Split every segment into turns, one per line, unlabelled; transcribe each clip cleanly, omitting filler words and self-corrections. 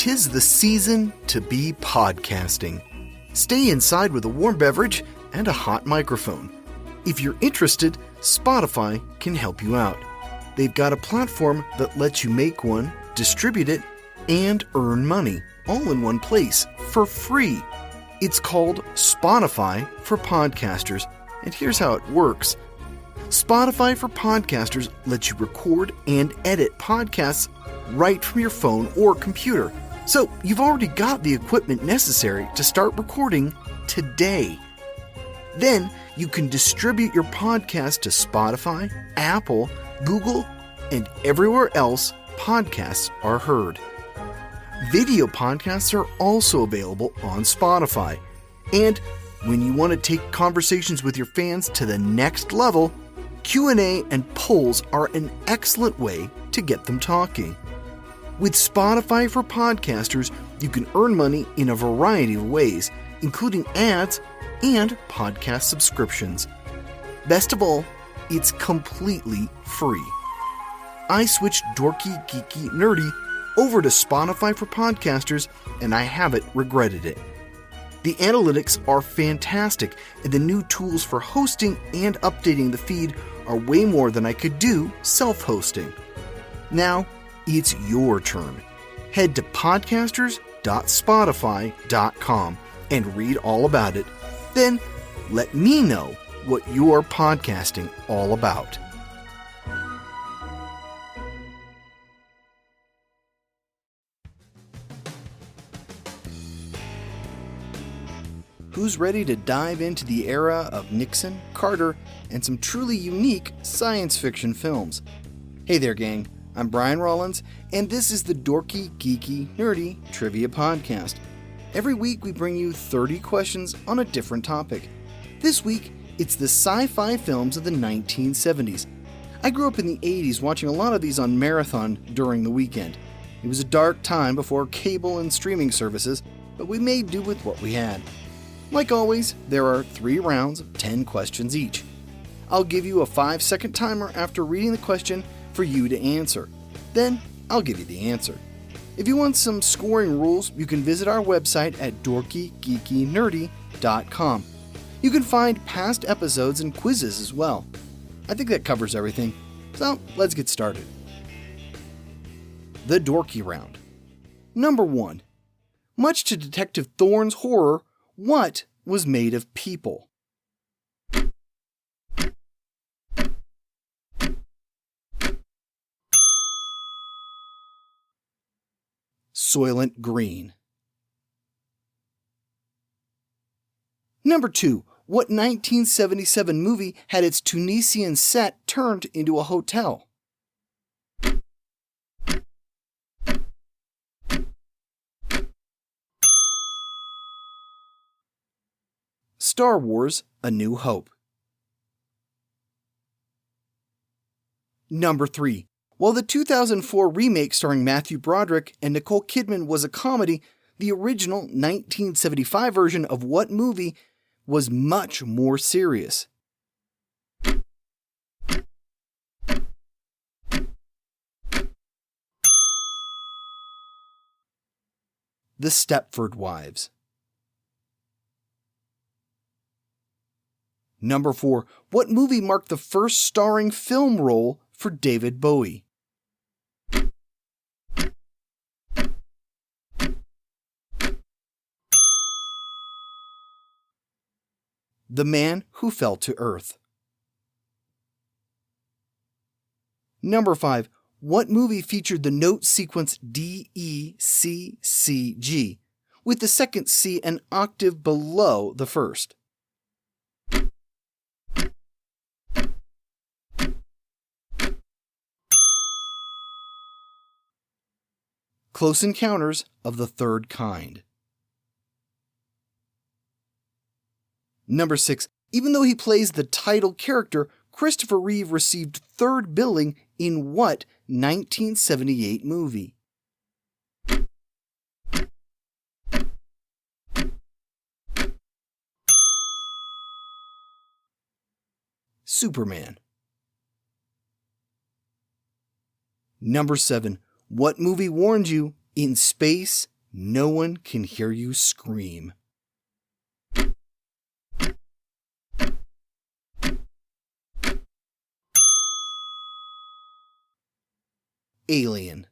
'Tis the season to be podcasting. Stay inside with a warm beverage and a hot microphone. If you're interested, Spotify can help you out. They've got a platform that lets you make one, distribute it, and earn money all in one place for free. It's called Spotify for Podcasters, and here's how it works. Spotify for Podcasters lets you record and edit podcasts right from your phone or computer. So you've already got the equipment necessary to start recording today. Then you can distribute your podcast to Spotify, Apple, Google, and everywhere else podcasts are heard. Video podcasts are also available on Spotify. And when you want to take conversations with your fans to the next level, Q&A and polls are an excellent way to get them talking. With Spotify for Podcasters, you can earn money in a variety of ways, including ads and podcast subscriptions. Best of all, it's completely free. I switched Dorky, Geeky, Nerdy over to Spotify for Podcasters, and I haven't regretted it. The analytics are fantastic, and the new tools for hosting and updating the feed are way more than I could do self-hosting. Now, it's your turn. Head to podcasters.spotify.com and read all about it. Then, let me know what you're podcasting all about. Who's ready to dive into the era of Nixon, Carter, and some truly unique science fiction films? Hey there, gang. I'm Brian Rollins, and this is the Dorky, Geeky, Nerdy Trivia Podcast. Every week we bring you 30 questions on a different topic. This week, it's the sci-fi films of the 1970s. I grew up in the 80s watching a lot of these on marathon during the weekend. It was a dark time before cable and streaming services, but we made do with what we had. Like always, there are 3 rounds of 10 questions each. I'll give you a 5-second timer after reading the question for you to answer. Then, I'll give you the answer. If you want some scoring rules, you can visit our website at dorkygeekynerdy.com. You can find past episodes and quizzes as well. I think that covers everything. So, let's get started. The Dorky Round. Number 1. Much to Detective Thorne's horror, what was made of people? Soylent Green. Number 2. What 1977 movie had its Tunisian set turned into a hotel? Star Wars: A New Hope. Number 3. While the 2004 remake starring Matthew Broderick and Nicole Kidman was a comedy, the original 1975 version of what movie was much more serious? The Stepford Wives. Number 4. What movie marked the first starring film role for David Bowie? The Man Who Fell to Earth. Number 5. What movie featured the note sequence D-E-C-C-G, with the second C an octave below the first? Close Encounters of the Third Kind. Number 6. Even though he plays the title character, Christopher Reeve received third billing in what 1978 movie? Superman. Number 7. What movie warned you, in space, No one can hear you scream. Alien.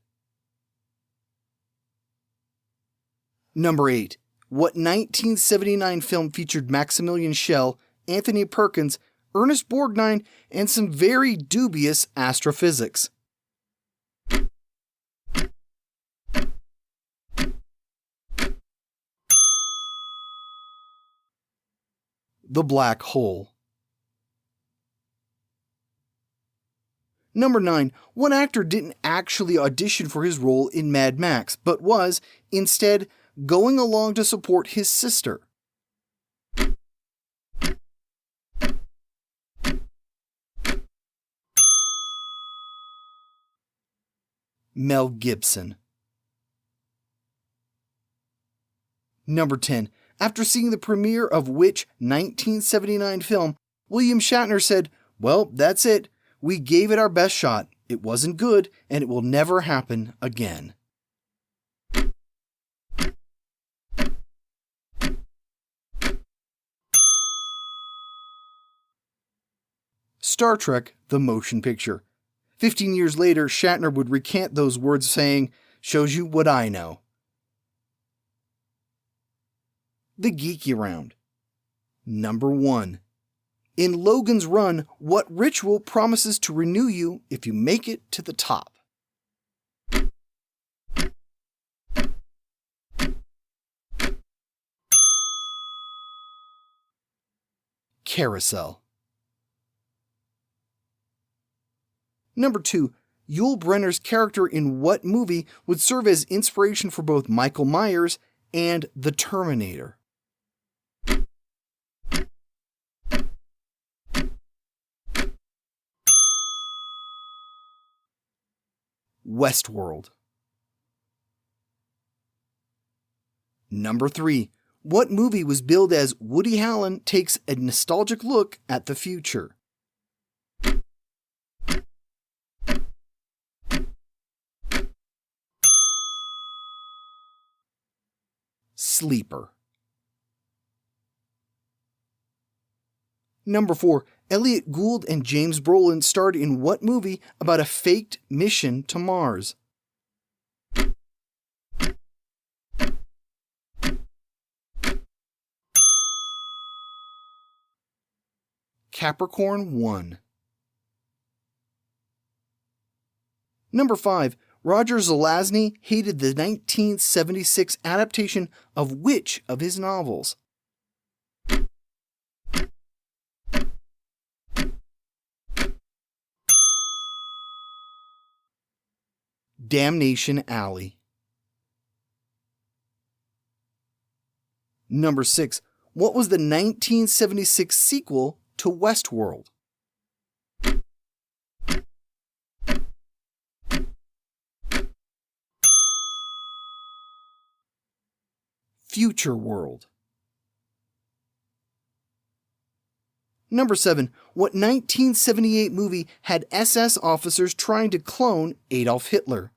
Number 8. What 1979 film featured Maximilian Schell, Anthony Perkins, Ernest Borgnine, and some very dubious astrophysics? The Black Hole. Number 9. What actor didn't actually audition for his role in Mad Max, but was, instead, going along to support his sister? Mel Gibson. Number 10. After seeing the premiere of which 1979 film, William Shatner said, "Well, that's it. We gave it our best shot. It wasn't good, and it will never happen again." Star Trek: The Motion Picture. 15 years later, Shatner would recant those words saying, "Shows you what I know." The Geeky Round. Number 1. In Logan's Run, what ritual promises to renew you if you make it to the top? Carousel. Number 2. Yul Brynner's character in what movie would serve as inspiration for both Michael Myers and the Terminator? Westworld. Number 3. What movie was billed as Woody Allen takes a nostalgic look at the future? Sleeper. Number 4. Elliot Gould and James Brolin starred in what movie about a faked mission to Mars? Capricorn 1. Number 5. Roger Zelazny hated the 1976 adaptation of which of his novels? Damnation Alley. Number 6. What was the 1976 sequel to Westworld? Future World. Number 7. What 1978 movie had SS officers trying to clone Adolf Hitler?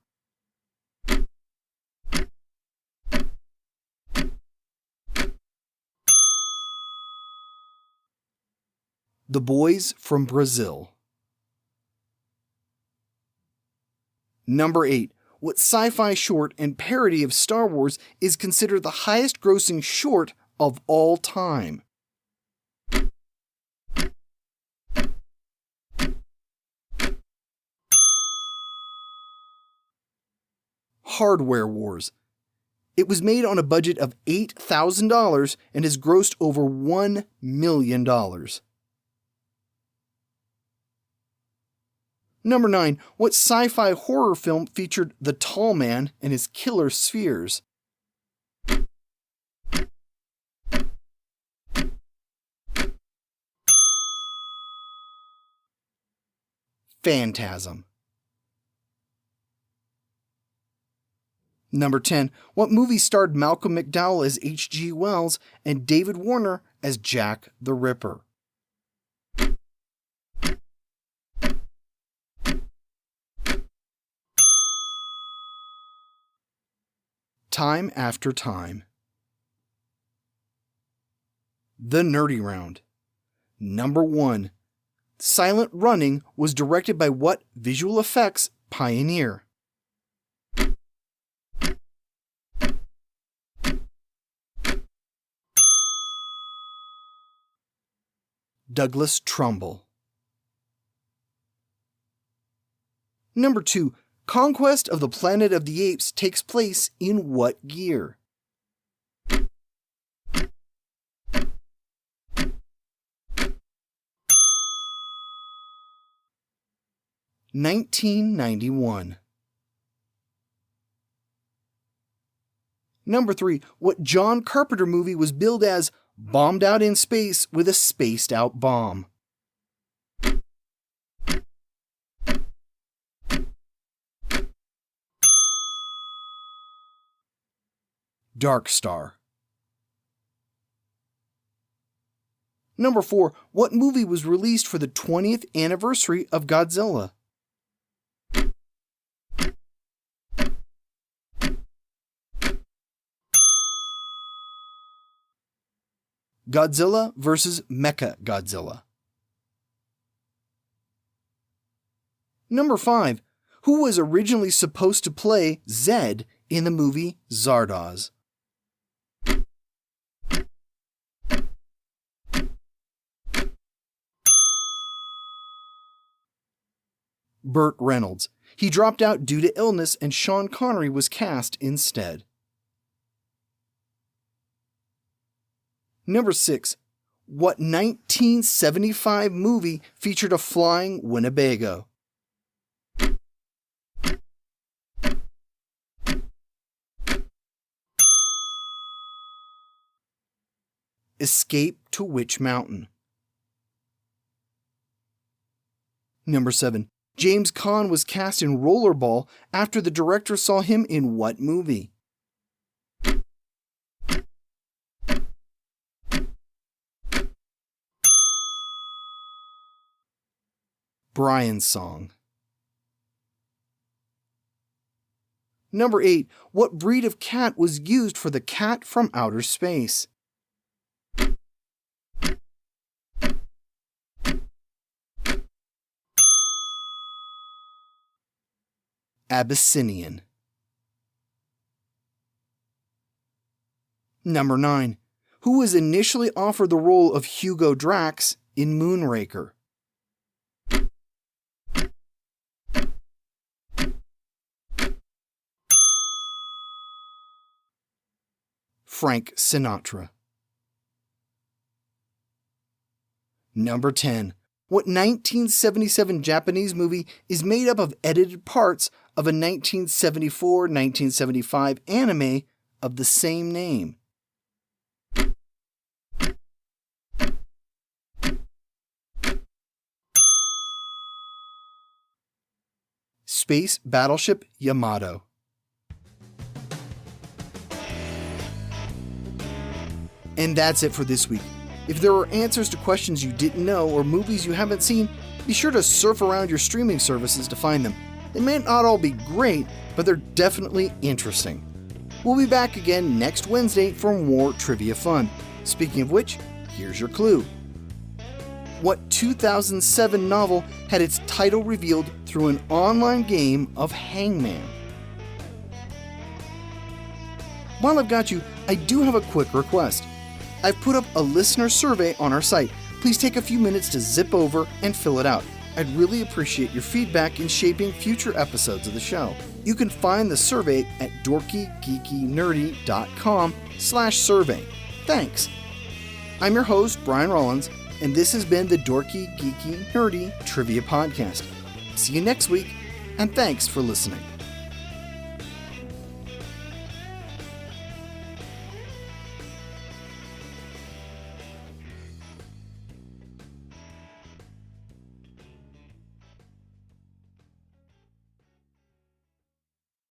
The Boys from Brazil. Number 8. What sci-fi short and parody of Star Wars is considered the highest-grossing short of all time? Hardware Wars. It was made on a budget of $8,000 and has grossed over $1 million. Number 9. What sci-fi horror film featured the Tall Man and his killer spheres? Phantasm. Number 10. What movie starred Malcolm McDowell as H.G. Wells and David Warner as Jack the Ripper? time after time. The Nerdy Round. Number 1. Silent Running was directed by what visual effects pioneer? Douglas Trumbull. Number 2. Conquest of the Planet of the Apes takes place in what year? (1991). Number 3. What John Carpenter movie was billed as bombed out in space with a spaced out bomb? Dark Star. Number 4. What movie was released for the 20th anniversary of Godzilla? Godzilla vs. Mechagodzilla. Number 5. Who was originally supposed to play Zed in the movie Zardoz? Burt Reynolds. He dropped out due to illness and Sean Connery was cast instead. Number 6. What 1975 movie featured a flying Winnebago? Escape to Witch Mountain. Number 7. James Caan was cast in Rollerball after the director saw him in what movie? Brian's Song. Number 8. What breed of cat was used for the Cat from Outer Space? Abyssinian. Number 9. Who was initially offered the role of Hugo Drax in Moonraker? Frank Sinatra. Number 10. What 1977 Japanese movie is made up of edited parts of a 1974-1975 anime of the same name? Space Battleship Yamato. And that's it for this week. If there are answers to questions you didn't know or movies you haven't seen, be sure to surf around your streaming services to find them. They may not all be great, but they're definitely interesting. We'll be back again next Wednesday for more trivia fun. Speaking of which, here's your clue. What 2007 novel had its title revealed through an online game of Hangman? While I've got you, I do have a quick request. I've put up a listener survey on our site. Please take a few minutes to zip over and fill it out. I'd really appreciate your feedback in shaping future episodes of the show. You can find the survey at dorkygeekynerdy.com/survey. Thanks. I'm your host, Brian Rollins, and this has been the Dorky, Geeky, Nerdy Trivia Podcast. See you next week, and thanks for listening.